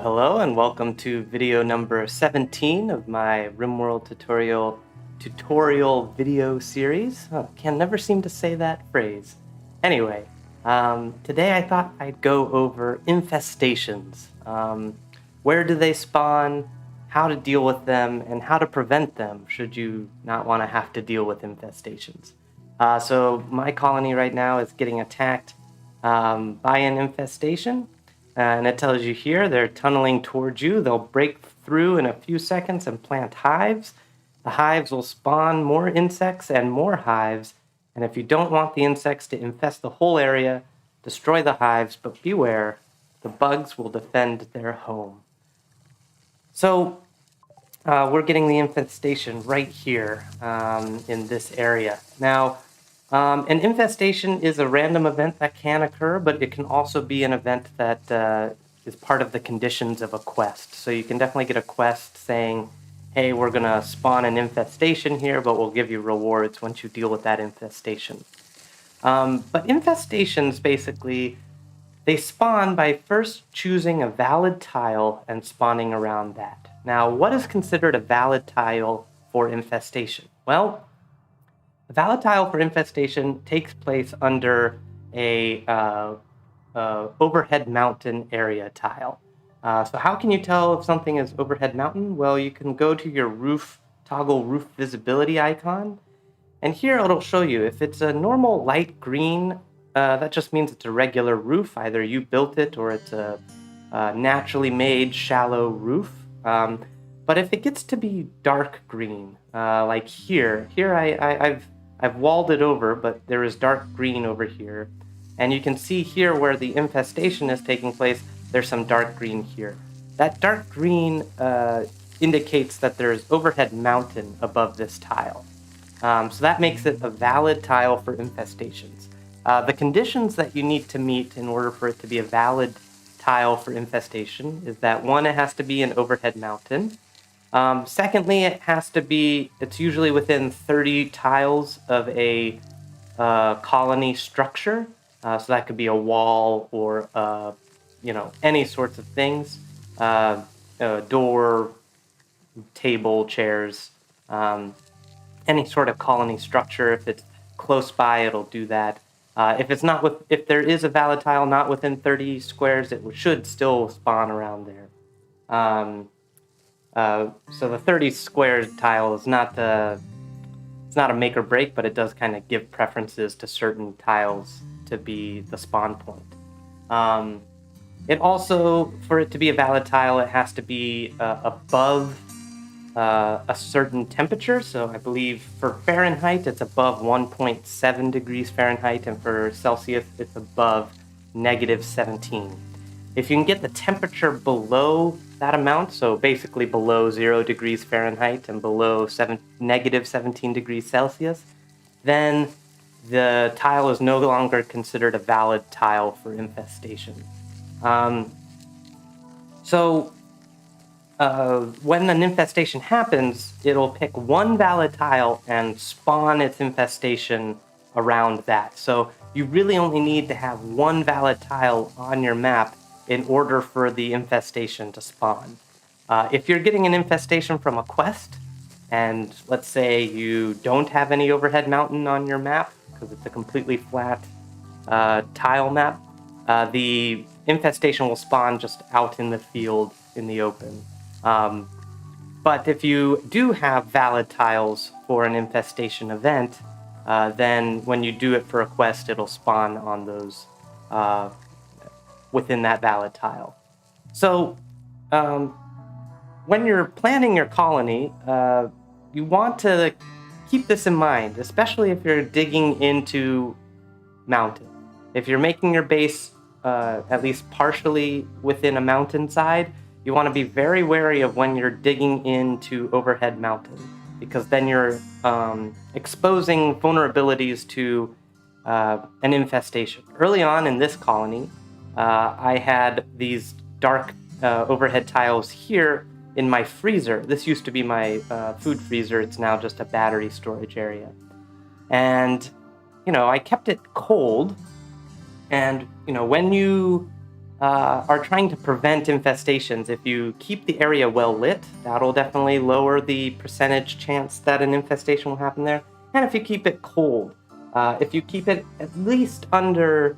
Hello, and welcome to video number 17 of my Rimworld tutorial video series. Can never seem to say that phrase. Anyway, today I thought I'd go over infestations. Where do they spawn, how to deal with them, and how to prevent them should you not want to have to deal with infestations. So my colony right now is getting attacked by an infestation. And it tells you here they're tunneling towards you. They'll break through in a few seconds and plant hives. The hives will spawn more insects and more hives. And if you don't want the insects to infest the whole area, destroy the hives, but beware, the bugs will defend their home. So we're getting the infestation right here in this area. Now, an infestation is a random event that can occur, but it can also be an event that is part of the conditions of a quest. So you can definitely get a quest saying, hey, we're going to spawn an infestation here, but we'll give you rewards once you deal with that infestation. But infestations, basically, they spawn by first choosing a valid tile and spawning around that. Now, what is considered a valid tile for infestation? Well, a valid tile for infestation takes place under a overhead mountain area tile. So how can you tell if something is overhead mountain? Well, you can go to your roof, toggle roof visibility icon, and here it'll show you if it's a normal light green, that just means it's a regular roof. Either you built it or it's a naturally made shallow roof. But if it gets to be dark green, like here I've walled it over, but there is dark green over here. And you can see here where the infestation is taking place, there's some dark green here. That dark green indicates that there's overhead mountain above this tile. So that makes it a valid tile for infestations. The conditions that you need to meet in order for it to be a valid tile for infestation is that, one, it has to be an overhead mountain. Secondly, it's usually within 30 tiles of a colony structure. So that could be a wall or, any sorts of things. A door, table, chairs, any sort of colony structure. If it's close by, it'll do that. If there is a valid tile not within 30 squares, it should still spawn around there. So the 30 square tile is not it's not a make or break, but it does kind of give preferences to certain tiles to be the spawn point. It also, for it to be a valid tile, it has to be above a certain temperature. So I believe for Fahrenheit, it's above 1.7 degrees Fahrenheit, and for Celsius, it's above -17. If you can get the temperature below that amount, so basically below 0 degrees Fahrenheit and below -17 degrees Celsius, then the tile is no longer considered a valid tile for infestation. When an infestation happens, it'll pick one valid tile and spawn its infestation around that. So you really only need to have one valid tile on your map in order for the infestation to spawn. If you're getting an infestation from a quest, and let's say you don't have any overhead mountain on your map, because it's a completely flat tile map, the infestation will spawn just out in the field in the open. But if you do have valid tiles for an infestation event, then when you do it for a quest, it'll spawn on those within that valid tile. So when you're planning your colony, you want to keep this in mind, especially if you're digging into mountain. If you're making your base at least partially within a mountainside, you want to be very wary of when you're digging into overhead mountain, because then you're exposing vulnerabilities to an infestation. Early on in this colony, I had these dark overhead tiles here in my freezer. This used to be my food freezer. It's now just a battery storage area. And, I kept it cold. And, when you are trying to prevent infestations. If you keep the area well lit, that'll definitely lower the percentage chance that an infestation will happen there. And if you keep it cold, if you keep it at least under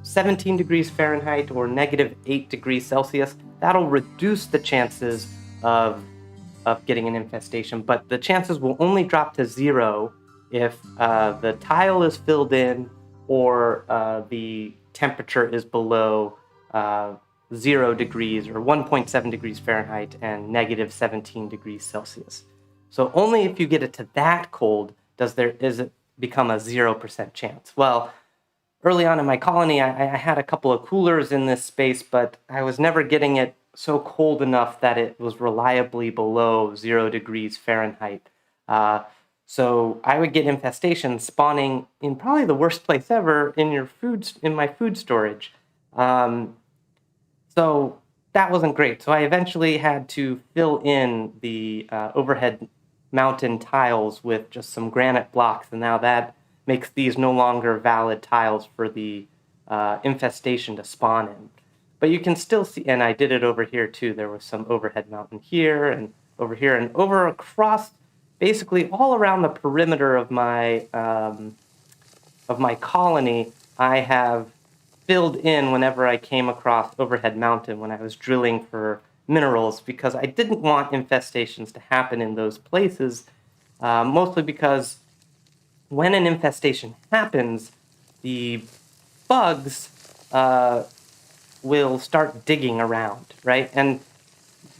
17 degrees Fahrenheit or -8 degrees Celsius, that'll reduce the chances of getting an infestation, but the chances will only drop to 0 if the tile is filled in or the temperature is below 0 degrees or 1.7 degrees Fahrenheit and -17 degrees Celsius. So only if you get it to that cold does it become a 0% chance. Well, early on in my colony, I had a couple of coolers in this space, but I was never getting it so cold enough that it was reliably below 0 degrees Fahrenheit. So I would get infestations spawning in probably the worst place ever in my food storage. So that wasn't great. So I eventually had to fill in the overhead mountain tiles with just some granite blocks, and now that makes these no longer valid tiles for the infestation to spawn in. But you can still see, and I did it over here too. There was some overhead mountain here and over across, basically all around the perimeter of my colony. I have filled in whenever I came across overhead mountain when I was drilling for minerals, because I didn't want infestations to happen in those places, mostly because when an infestation happens, the bugs will start digging around, right? And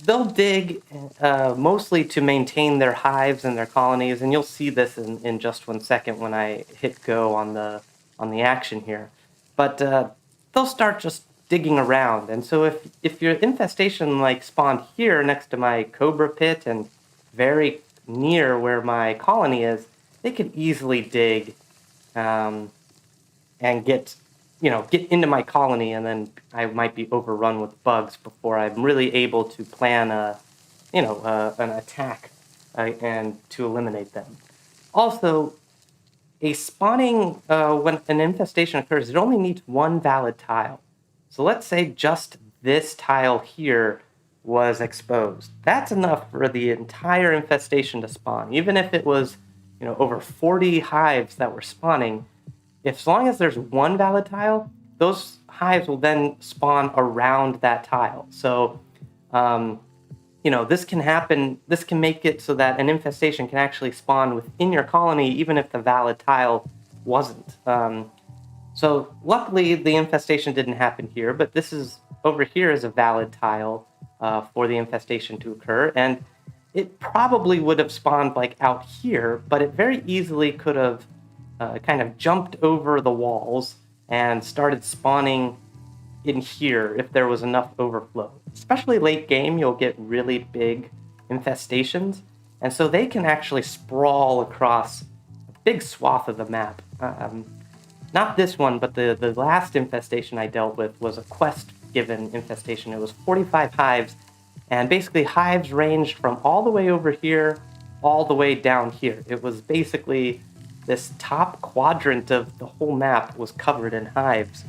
they'll dig mostly to maintain their hives and their colonies, and you'll see this in just 1 second when I hit go on the action here. But they'll start just digging around, and so if your infestation like spawned here next to my cobra pit and very near where my colony is, they could easily dig and get into my colony, and then I might be overrun with bugs before I'm really able to plan an attack and to eliminate them. Also, a spawning when an infestation occurs, it only needs one valid tile. So let's say just this tile here was exposed. That's enough for the entire infestation to spawn, even if it was over 40 hives that were spawning. As long as there's one valid tile, those hives will then spawn around that tile. So, this can happen. This can make it so that an infestation can actually spawn within your colony, even if the valid tile wasn't. So luckily, the infestation didn't happen here, but over here is a valid tile for the infestation to occur. And it probably would have spawned like out here, but it very easily could have kind of jumped over the walls and started spawning in here if there was enough overflow. Especially late game, you'll get really big infestations, and so they can actually sprawl across a big swath of the map. Not this one, but the last infestation I dealt with was a quest-given infestation. It was 45 hives, and basically hives ranged from all the way over here all the way down here. It was basically this top quadrant of the whole map was covered in hives,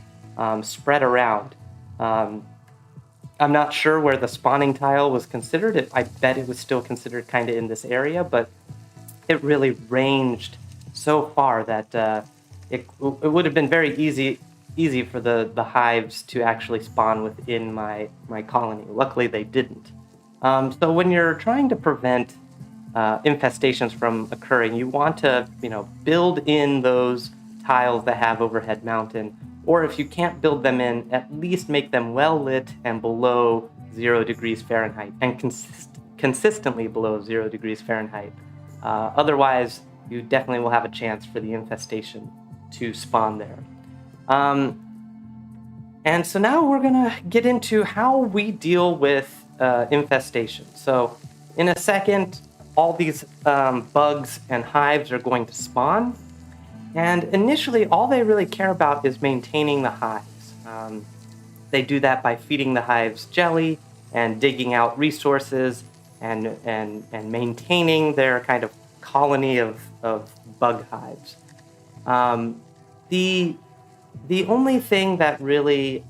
spread around. I'm not sure where the spawning tile was considered. I bet it was still considered kind of in this area, but it really ranged so far that it would have been very easy for the hives to actually spawn within my colony. Luckily, they didn't. So when you're trying to prevent infestations from occurring, you want to build in those tiles that have overhead mountain, or if you can't build them in, at least make them well lit and below 0 degrees Fahrenheit, and consistently below 0 degrees Fahrenheit. Otherwise, you definitely will have a chance for the infestation to spawn there. And so now we're gonna get into how we deal with infestation. So in a second, all these bugs and hives are going to spawn. And initially, all they really care about is maintaining the hives. They do that by feeding the hives jelly and digging out resources and maintaining their kind of colony of bug hives. The only thing that really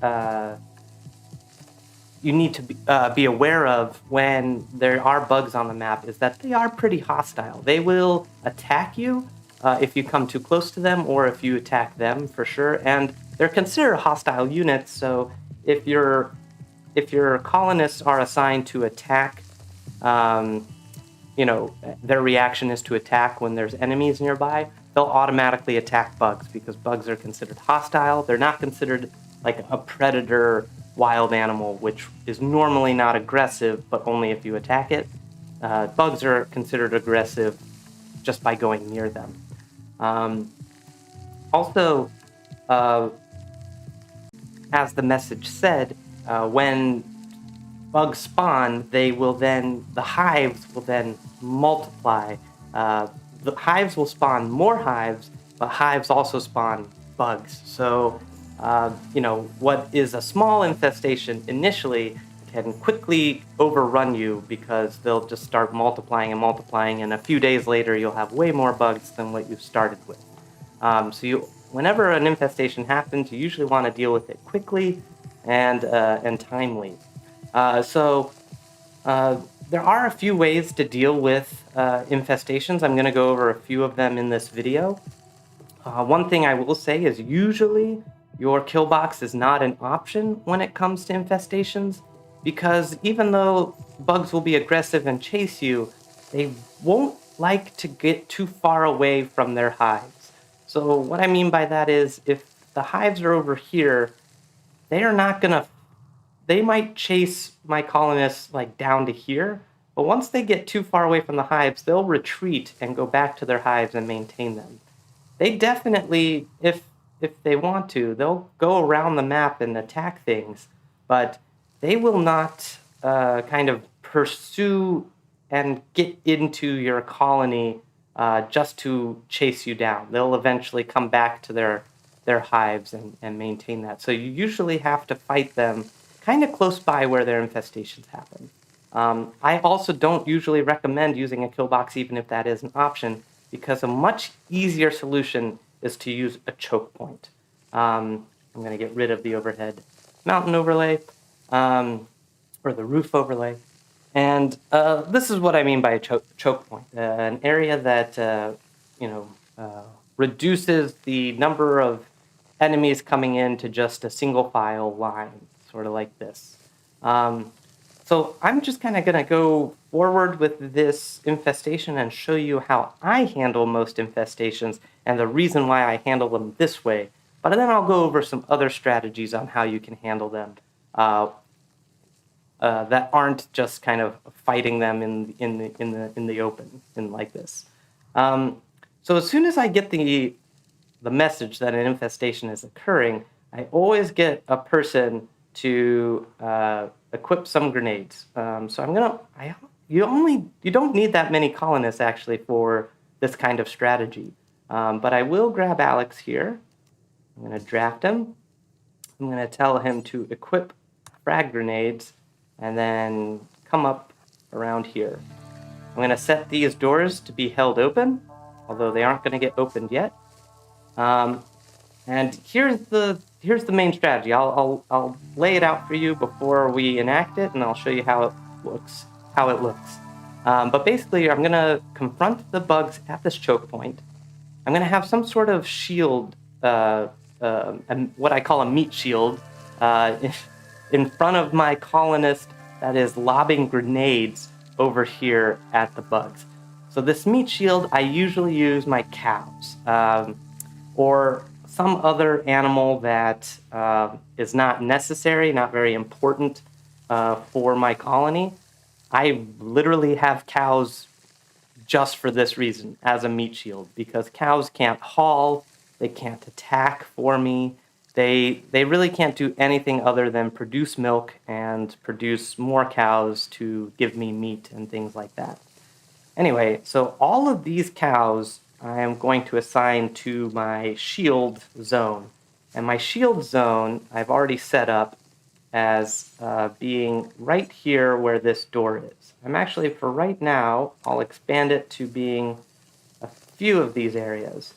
you need to be aware of when there are bugs on the map is that they are pretty hostile. They will attack you if you come too close to them or if you attack them, for sure. And they're considered hostile units, so if your colonists are assigned to attack, their reaction is to attack when there's enemies nearby, they'll automatically attack bugs because bugs are considered hostile. They're not considered like a predator wild animal, which is normally not aggressive, but only if you attack it. Bugs are considered aggressive just by going near them. Also, as the message said, when bugs spawn, the hives will then multiply. The hives will spawn more hives, but hives also spawn bugs. So, what is a small infestation initially can quickly overrun you because they'll just start multiplying, and a few days later you'll have way more bugs than what you started with. Whenever an infestation happens, you usually want to deal with it quickly and timely. There are a few ways to deal with infestations. I'm going to go over a few of them in this video. One thing I will say is usually your kill box is not an option when it comes to infestations, because even though bugs will be aggressive and chase you, they won't like to get too far away from their hives. So what I mean by that is if the hives are over here, they might chase my colonists like down to here, but once they get too far away from the hives, they'll retreat and go back to their hives and maintain them. They definitely, if they want to, they'll go around the map and attack things, but they will not kind of pursue and get into your colony just to chase you down. They'll eventually come back to their hives and maintain that. So you usually have to fight them kind of close by where their infestations happen. I also don't usually recommend using a kill box even if that is an option, because a much easier solution is to use a choke point. I'm going to get rid of the overhead mountain overlay, or the roof overlay. And this is what I mean by a choke point, an area that reduces the number of enemies coming in to just a single file line, sort of like this. So I'm just kind of going to go forward with this infestation and show you how I handle most infestations and the reason why I handle them this way. But then I'll go over some other strategies on how you can handle them that aren't just kind of fighting them in the open, like this. So as soon as I get the message that an infestation is occurring, I always get a person to equip some grenades. You don't need that many colonists actually for this kind of strategy. But I will grab Alex here. I'm going to draft him. I'm going to tell him to equip frag grenades and then come up around here. I'm going to set these doors to be held open, although they aren't going to get opened yet. And here's the main strategy. I'll lay it out for you before we enact it, and I'll show you how it looks. But basically, I'm going to confront the bugs at this choke point. I'm going to have some sort of shield, what I call a meat shield, in front of my colonist that is lobbing grenades over here at the bugs. So this meat shield, I usually use my cows, or some other animal that is not necessary, not very important for my colony. I literally have cows just for this reason, as a meat shield, because cows can't haul, they can't attack for me, they really can't do anything other than produce milk and produce more cows to give me meat and things like that. Anyway, so all of these cows I am going to assign to my shield zone. And my shield zone I've already set up as being right here where this door is. I'm actually, for right now, I'll expand it to being a few of these areas.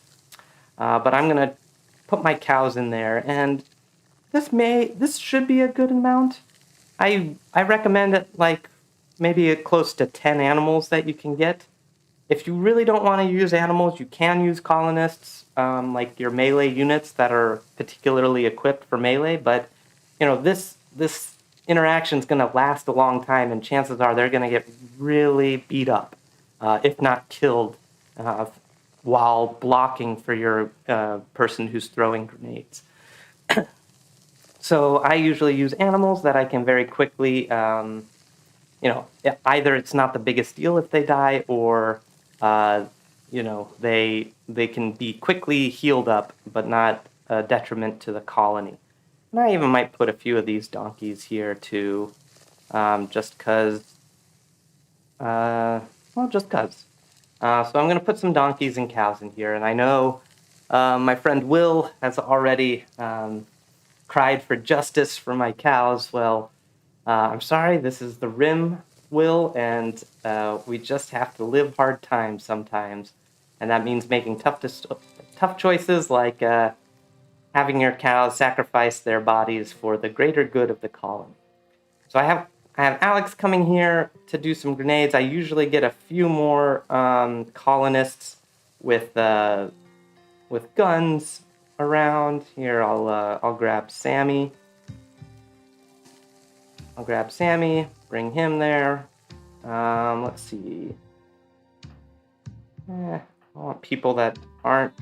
But I'm going to put my cows in there, and this should be a good amount. I recommend it like maybe close to 10 animals that you can get. If you really don't want to use animals, you can use colonists, like your melee units that are particularly equipped for melee. But this interaction is going to last a long time, and chances are they're going to get really beat up, if not killed, uh, while blocking for your person who's throwing grenades. So I usually use animals that I can very quickly, either it's not the biggest deal if they die, or they can be quickly healed up, but not a detriment to the colony. And I even might put a few of these donkeys here too, just because. Just because. So I'm going to put some donkeys and cows in here, and I know my friend Will has already cried for justice for my cows. Well, I'm sorry, this is the Rim, Will, and we just have to live hard times sometimes. And that means making tough choices like having your cows sacrifice their bodies for the greater good of the colony. So I have Alex coming here to do some grenades. I usually get a few more colonists with guns around. Here, I'll grab Sammy. Bring him there. Let's see. I want people that aren't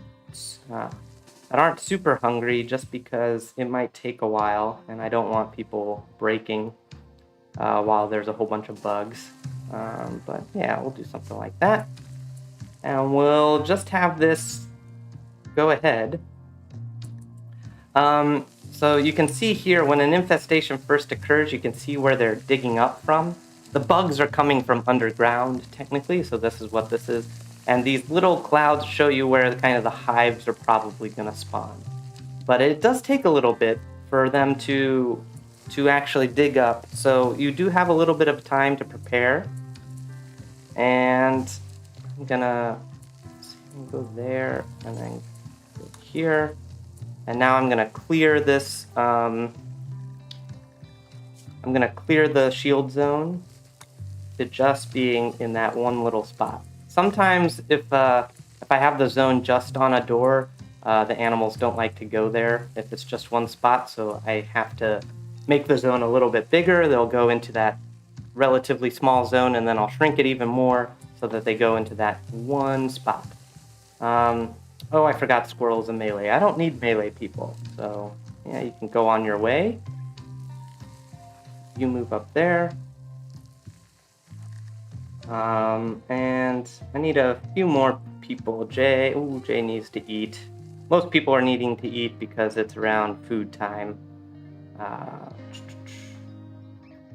super hungry, just because it might take a while, and I don't want people breaking while there's a whole bunch of bugs. But yeah, we'll do something like that. And we'll just have this go ahead. So you can see here, when an infestation first occurs, you can see where they're digging up from. The bugs are coming from underground, technically, so this is what this is. And these little clouds show you where kind of the hives are probably going to spawn. But it does take a little bit for them to actually dig up, so you do have a little bit of time to prepare. And I'm gonna go there and then go here. And now I'm gonna clear this. I'm gonna clear the shield zone to just being in that one little spot. Sometimes if I have the zone just on a door, the animals don't like to go there if it's just one spot, so I have to make the zone a little bit bigger. They'll go into that relatively small zone, and then I'll shrink it even more so that they go into that one spot. I forgot squirrels and melee. I don't need melee people, so yeah, you can go on your way. You move up there. And I need a few more people. Jay needs to eat. Most people are needing to eat because it's around food time.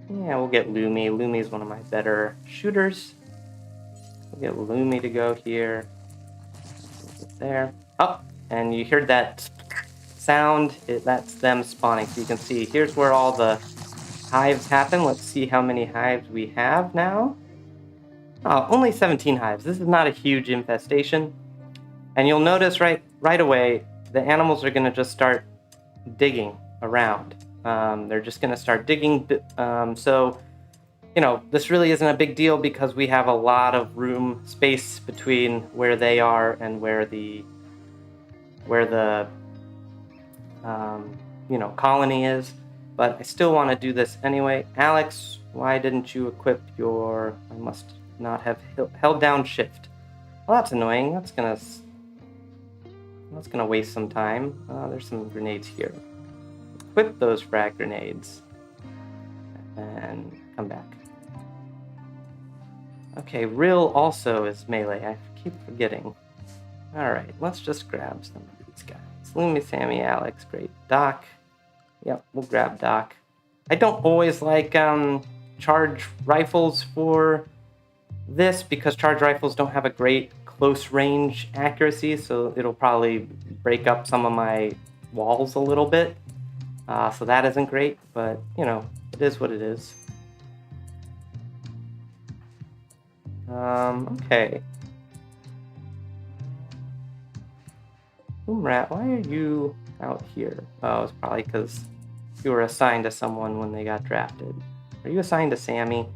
Yeah, we'll get Lumi. Lumi's one of my better shooters. We'll get Lumi to go here. There. Oh, and you heard that sound? That's them spawning. So you can see, here's where all the hives happen. Let's see how many hives we have now. Oh, only 17 hives. This is not a huge infestation. And you'll notice right away, the animals are going to just start digging around. They're just going to start digging. So, this really isn't a big deal because we have a lot of space between where they are and where the colony is. But I still want to do this anyway. Alex, why didn't you equip your... I must not have held down shift. Well, that's annoying. That's gonna waste some time. There's some grenades here. Equip those frag grenades. And come back. Okay, Rill also is melee. I keep forgetting. Alright, let's just grab some of these guys. Lumi, Sammy, Alex, great. Doc. Yep, we'll grab Doc. I don't always like charge rifles for this because charge rifles don't have a great close range accuracy, so it'll probably break up some of my walls a little bit. So that isn't great, but it is what it is. Okay. Boomrat, why are you out here? Oh, it's probably because you were assigned to someone when they got drafted. Are you assigned to Sammy?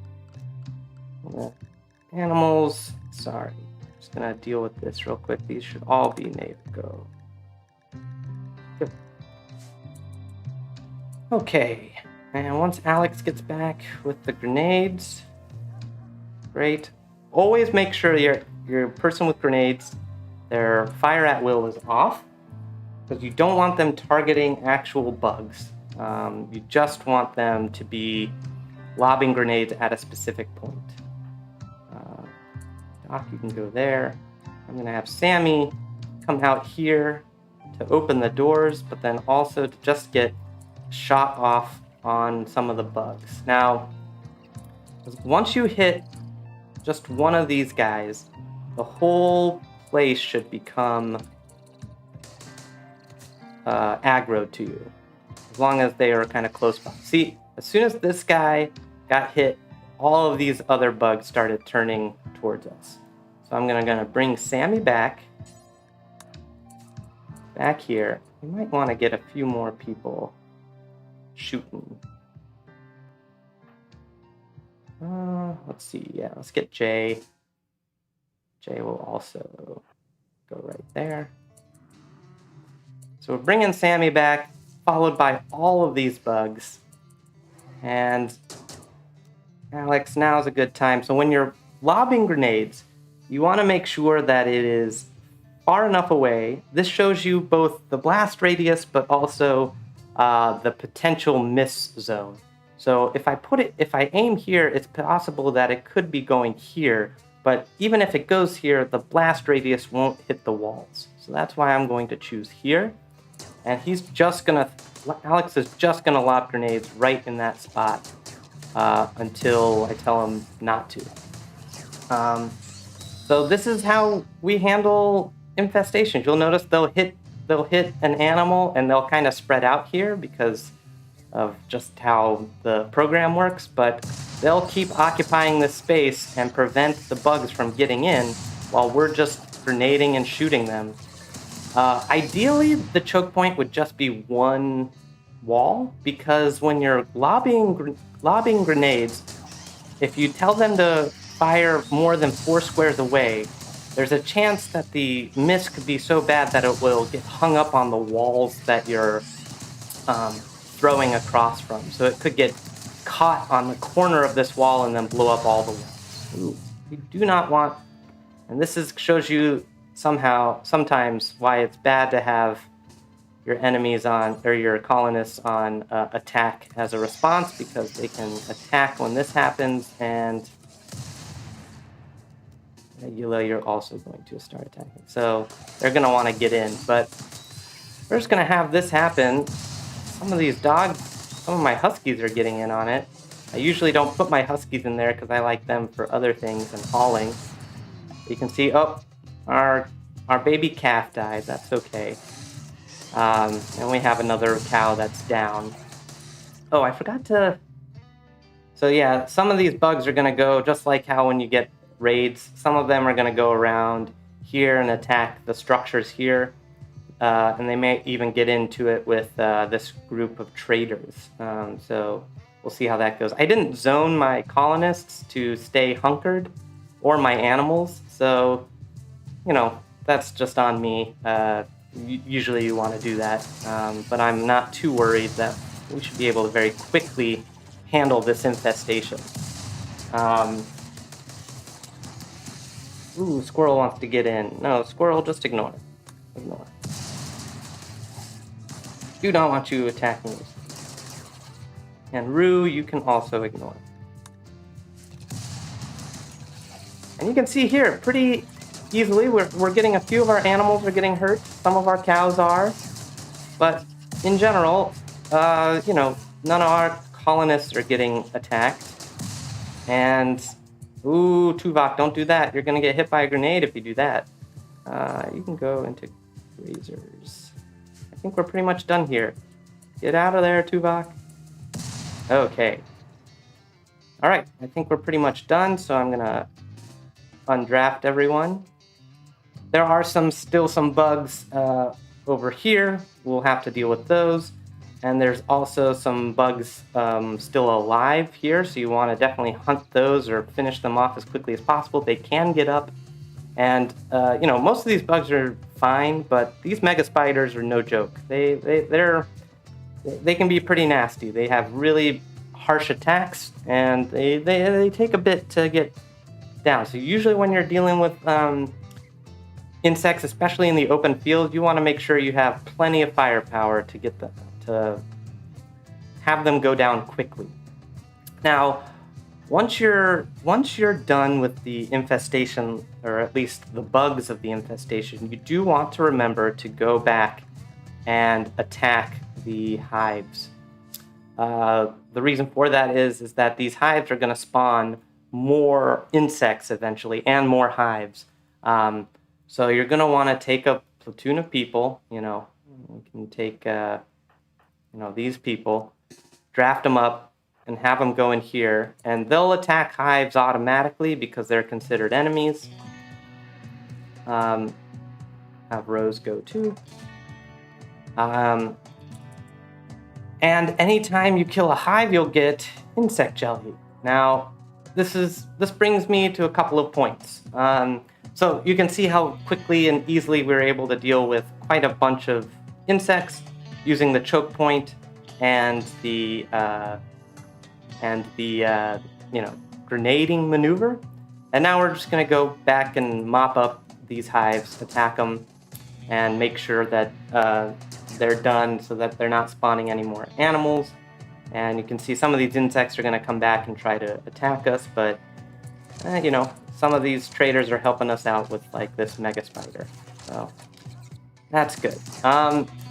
Animals, sorry. Just gonna deal with this real quick. These should all be go. Good. Okay, and once Alex gets back with the grenades, great. Always make sure your person with grenades, their fire at will is off, because you don't want them targeting actual bugs. You just want them to be lobbing grenades at a specific point. Doc, you can go there. I'm gonna have Sammy come out here to open the doors, but then also to just get shot off on some of the bugs. Now, once you hit just one of these guys, the whole place should become aggro to you, as long as they are kind of close by. See, as soon as this guy got hit, all of these other bugs started turning towards us. So I'm gonna bring Sammy back here. You might want to get a few more people shooting. Let's see. Yeah, let's get Jay. Jay will also go right there. So we're bringing Sammy back, followed by all of these bugs. And Alex, now's a good time. So when you're lobbing grenades, you want to make sure that it is far enough away. This shows you both the blast radius, but also the potential miss zone. So if I aim here, it's possible that it could be going here, but even if it goes here, the blast radius won't hit the walls. So that's why I'm going to choose here. And Alex is just gonna lob grenades right in that spot until I tell him not to. So this is how we handle infestations. You'll notice they'll hit an animal and they'll kind of spread out here because of just how the program works, but they'll keep occupying this space and prevent the bugs from getting in while we're just grenading and shooting them. Ideally, the choke point would just be one wall, because when you're lobbing grenades, if you tell them to fire more than 4 squares away, there's a chance that the miss could be so bad that it will get hung up on the walls that you're throwing across from. So it could get caught on the corner of this wall and then blow up all the walls. Ooh, you do not want, and this shows you sometimes why it's bad to have your enemies or your colonists on attack as a response, because they can attack when this happens, and you're also going to start attacking. So they're going to want to get in, but we're just going to have this happen. Some of my huskies are getting in on it. I usually don't put my huskies in there because I like them for other things and hauling. You can see, our baby calf died. That's okay. And we have another cow that's down. Oh, I forgot to... So yeah, some of these bugs are going to go just like how when you get raids, some of them are going to go around here and attack the structures here. And they may even get into it with this group of traders. So we'll see how that goes. I didn't zone my colonists to stay hunkered, or my animals. So, that's just on me. Usually you want to do that. But I'm not too worried that we should be able to very quickly handle this infestation. Ooh, squirrel wants to get in. No, squirrel, just ignore. Ignore. Do not want you attacking me. And Rue, you can also ignore. And you can see here, pretty easily, we're getting a few of our animals are getting hurt. Some of our cows are. But in general, none of our colonists are getting attacked. And, ooh, Tuvok, don't do that. You're going to get hit by a grenade if you do that. You can go into grazers. I think we're pretty much done here. Get out of there, Tuvok. Okay. All right, I think we're pretty much done, so I'm going to undraft everyone. There are still some bugs over here. We'll have to deal with those. And there's also some bugs still alive here, so you want to definitely hunt those or finish them off as quickly as possible. They can get up, and most of these bugs are fine, but these mega spiders are no joke. They can be pretty nasty. They have really harsh attacks, and they take a bit to get down. So usually when you're dealing with insects, especially in the open field, you want to make sure you have plenty of firepower to get them to have them go down quickly. Now, once you're done with the infestation, or at least the bugs of the infestation, you do want to remember to go back and attack the hives. The reason for that is that these hives are going to spawn more insects eventually and more hives. So you're going to want to take a platoon of people. You can take these people, draft them up, and have them go in here, and they'll attack hives automatically because they're considered enemies. Have rows go too. And anytime you kill a hive, you'll get insect jelly. Now, this brings me to a couple of points. So you can see how quickly and easily we're able to deal with quite a bunch of insects using the choke point and the grenading maneuver. And now we're just going to go back and mop up these hives, attack them, and make sure that they're done so that they're not spawning any more animals. And you can see some of these insects are going to come back and try to attack us, but some of these traders are helping us out with like this mega spider, so that's good.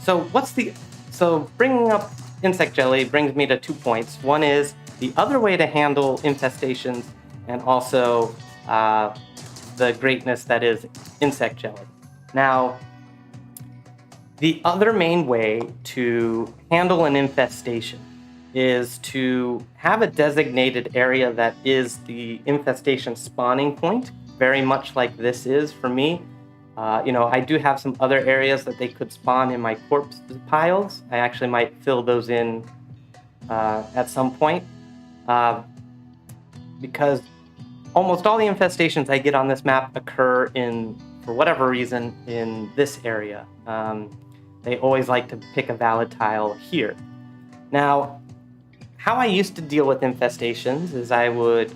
So bringing up insect jelly brings me to 2 points. One is the other way to handle infestations, and also the greatness that is insect jelly. Now, the other main way to handle an infestation is to have a designated area that is the infestation spawning point, very much like this is for me. I do have some other areas that they could spawn in my corpse piles. I actually might fill those in at some point, because almost all the infestations I get on this map occur for whatever reason, in this area. They always like to pick a valid tile here. Now, how I used to deal with infestations is I would,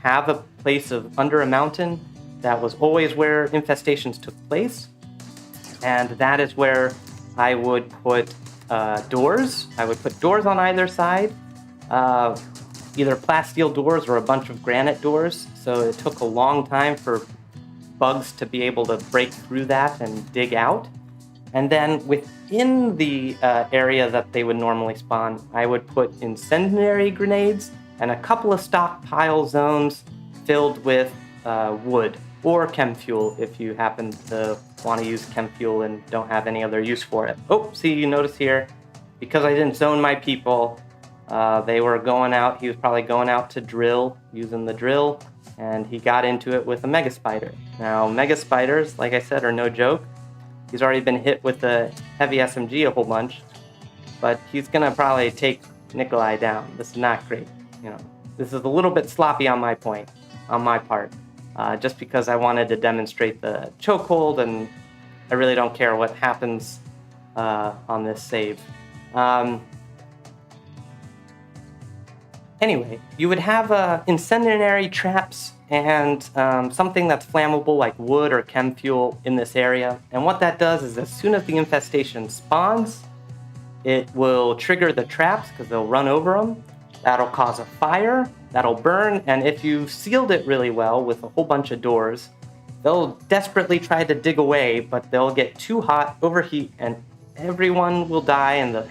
have a place under a mountain that was always where infestations took place. And that is where I would put doors. I would put doors on either side, either plasteel doors or a bunch of granite doors. So it took a long time for bugs to be able to break through that and dig out. And then within the area that they would normally spawn, I would put incendiary grenades and a couple of stockpile zones filled with wood or chem fuel if you happen to want to use chem fuel and don't have any other use for it. Oh, see, you notice here, because I didn't zone my people, they were going out. He was probably going out to drill, using the drill, and he got into it with a mega spider. Now, mega spiders, like I said, are no joke. He's already been hit with a heavy SMG a whole bunch, but he's gonna probably take Nikolai down. This is not great. This is a little bit sloppy on my part, just because I wanted to demonstrate the chokehold, and I really don't care what happens on this save. Anyway, you would have incendiary traps and something that's flammable like wood or chem fuel in this area. And what that does is as soon as the infestation spawns, it will trigger the traps because they'll run over them. That'll cause a fire, that'll burn, and if you've sealed it really well with a whole bunch of doors, they'll desperately try to dig away, but they'll get too hot, overheat, and everyone will die and the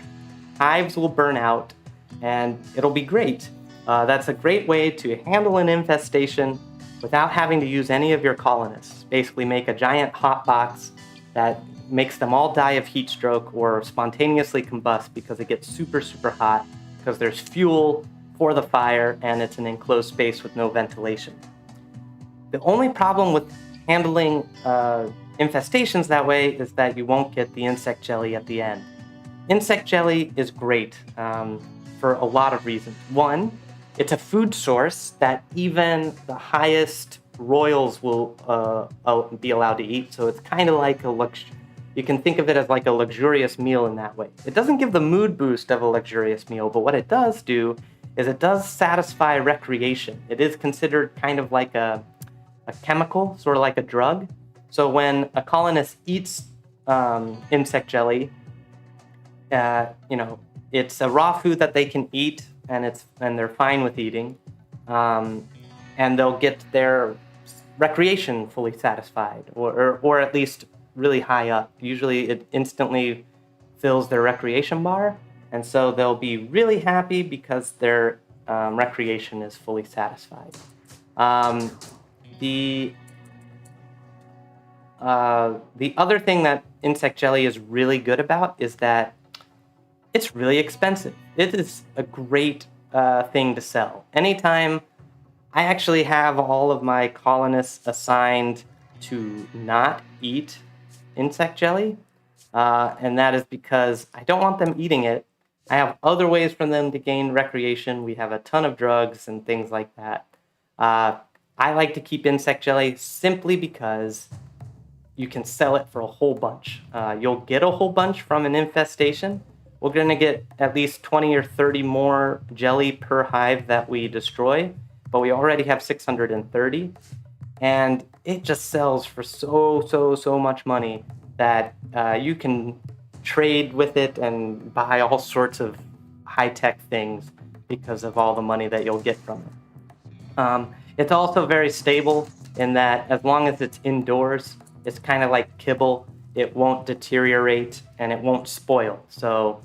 hives will burn out, and it'll be great. That's a great way to handle an infestation without having to use any of your colonists. Basically make a giant hot box that makes them all die of heat stroke or spontaneously combust because it gets super, super hot, because there's fuel for the fire and it's an enclosed space with no ventilation. The only problem with handling infestations that way is that you won't get the insect jelly at the end. insect jelly is great for a lot of reasons. One, it's a food source that even the highest royals will be allowed to eat. So it's kind of like you can think of it as like a luxurious meal in that way. It doesn't give the mood boost of a luxurious meal, but what it does do is it does satisfy recreation. It is considered kind of like a chemical, sort of like a drug. So when a colonist eats insect jelly, it's a raw food that they can eat, and they're fine with eating, and they'll get their recreation fully satisfied, or at least really high up. Usually, it instantly fills their recreation bar, and so they'll be really happy because their recreation is fully satisfied. The other thing that insect jelly is really good about is that it's really expensive. It is a great thing to sell. Anytime I actually have all of my colonists assigned to not eat insect jelly, and that is because I don't want them eating it. I have other ways for them to gain recreation. We have a ton of drugs and things like that. I like to keep insect jelly simply because you can sell it for a whole bunch. You'll get a whole bunch from an infestation. We're going to get at least 20 or 30 more jelly per hive that we destroy, but we already have 630. And it just sells for so much money that you can trade with it and buy all sorts of high-tech things because of all the money that you'll get from it. It's also very stable in that as long as it's indoors, it's kind of like kibble. It won't deteriorate and it won't spoil. So,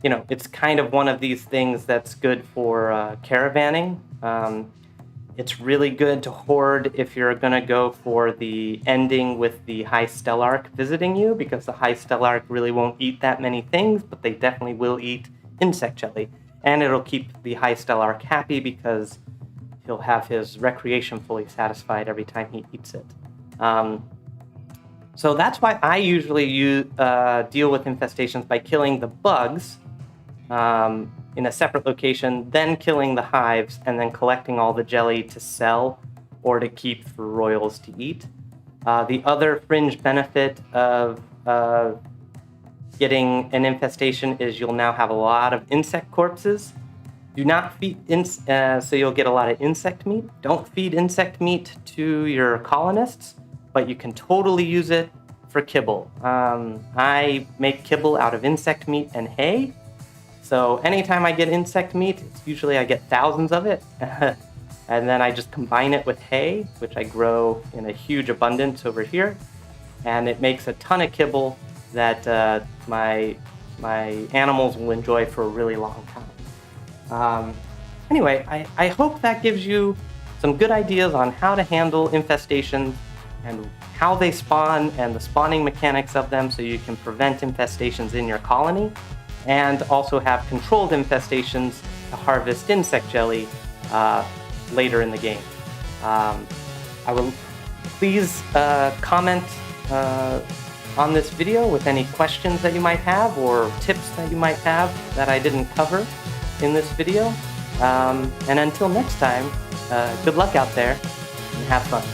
it's kind of one of these things that's good for caravanning. It's really good to hoard if you're going to go for the ending with the high stellarch visiting you, because the high stellarch really won't eat that many things, but they definitely will eat insect jelly. And it'll keep the high stellarch happy because he'll have his recreation fully satisfied every time he eats it. So that's why I usually deal with infestations by killing the bugs in a separate location, then killing the hives, and then collecting all the jelly to sell or to keep for royals to eat. The other fringe benefit of getting an infestation is you'll now have a lot of insect corpses. Do not feed so you'll get a lot of insect meat. Don't feed insect meat to your colonists, but you can totally use it for kibble. I make kibble out of insect meat and hay. So anytime I get insect meat, usually I get thousands of it. And then I just combine it with hay, which I grow in a huge abundance over here. And it makes a ton of kibble that my animals will enjoy for a really long time. Anyway, I hope that gives you some good ideas on how to handle infestations and how they spawn and the spawning mechanics of them, so you can prevent infestations in your colony and also have controlled infestations to harvest insect jelly later in the game. I will please comment on this video with any questions that you might have or tips that you might have that I didn't cover in this video. And until next time, good luck out there and have fun.